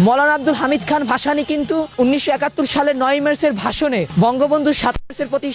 মৌলানা আব্দুল হামিদ খান ভাসানী কিন্তু 1971 সালের 9 মার্চের ভাষণে বঙ্গবন্ধু 7 মার্চের প্রতি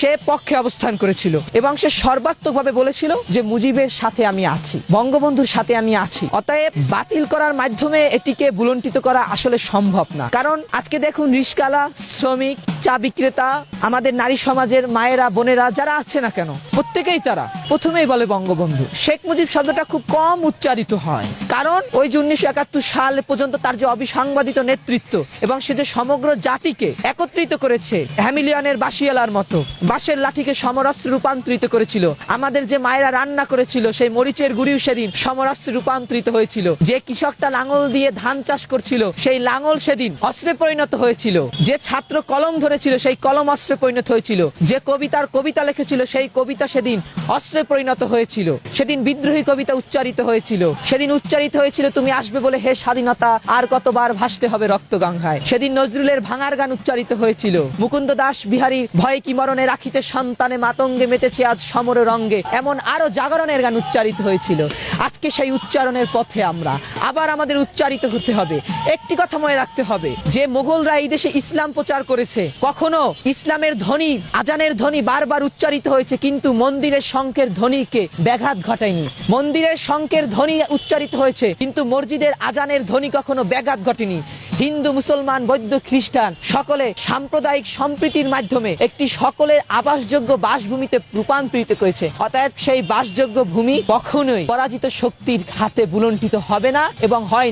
সে পক্ষে অবস্থান করেছিল এবং সে সর্বাত্মকভাবে বলেছিল যে মুজিবের সাথে আমি আছি, বঙ্গবন্ধুর সাথে আমি আছি। অতএব বাতিল করার মাধ্যমে এটিকে বুলন্ডিত করা আসলে সম্ভব না। কারণ আজকে দেখুন রিস্কালা, শ্রমিক, চা বিক্রেতা, আমাদের নারী সমাজের মায়েরা বোনেরা যারা আছে না কেন, প্রত্যেকেই তারা প্রথমেই বলে বঙ্গবন্ধু। শেখ মুজিব শব্দটা খুব কম উচ্চারিত হয়, কারণ ওই যে 1971 সাল পর্যন্ত তার যে অবিসংবাদিত নেতৃত্ব এবং সে যে সমগ্র জাতিকে একত্রিত করেছে, হ্যামিলিয়নের বাঁশিয়ালার মতো বাঁশের লাঠিকে সমরাস্ত্রে রূপান্তরিত করেছিল। আমাদের যে মায়েরা রান্না করেছিল সেই মরিচের গুঁড়িও সেদিন সমরাস্ত্রে রূপান্তরিত হয়েছিল। যে কৃষকটা লাঙল দিয়ে ধান চাষ করছিল সেই লাঙল সেদিন অস্ত্রে পরিণত হয়েছিল। যে ছাত্র কলম ধরেছিল সেই কলম অস্ত্রে পরিণত হয়েছিল। যে কবিতা লিখেছিল সেই কবিতা সেদিন অস্ত্রে পরিণত হয়েছিল। সেদিন বিদ্রোহী কবিতা উচ্চারিত হয়েছিল। সেদিন উচ্চারিত হয়েছিল তুমি আসবে বলে হে স্বাধীনতা, আর কতবার ভাসতে হবে রক্ত গঙ্গায়। সেদিন নজরুলের ভাঙার গান উচ্চারিত হয়েছিল। মুকুন্দ দাস বিহারী ভয় কি মরণে রাখিতে সন্তানে মাতঙ্গে মেতেছে আজ সমর রঙ্গে, এমন আরো জাগরণের গান উচ্চারিত হয়েছিল। আজকে সেই উচ্চারণের পথে আমরা আবার আমাদের উচ্চারিত হতে হবে। একটি কথা মনে রাখতে হবে যে মোগলরা এই দেশে ইসলাম প্রচার করেছে, কখনো ইসলামের ধ্বনি, আজানের ধ্বনি বারবার উচ্চারিত হয়েছে, কিন্তু মন্দিরের শঙ্খের ধ্বনিকে ব্যাঘাত ঘটায়নি। মন্দিরের শঙ্খের ধ্বনি উচ্চারিত হয়েছে কিন্তু মসজিদের আজানের ধ্বনি কখনো ব্যাঘাত ঘটেনি। হিন্দু, মুসলমান, বৌদ্ধ, খ্রিস্টান সকলে সাম্প্রদায়িক সম্প্রীতির মাধ্যমে একটি সকলের আবাসযোগ্য বাসভূমিতে রূপান্তরিত করেছে। অতএব সেই বাসযোগ্য ভূমি কখনোই পরাজিত শক্তির হাতে বুলন্ডিত হবে না এবং হয়নি।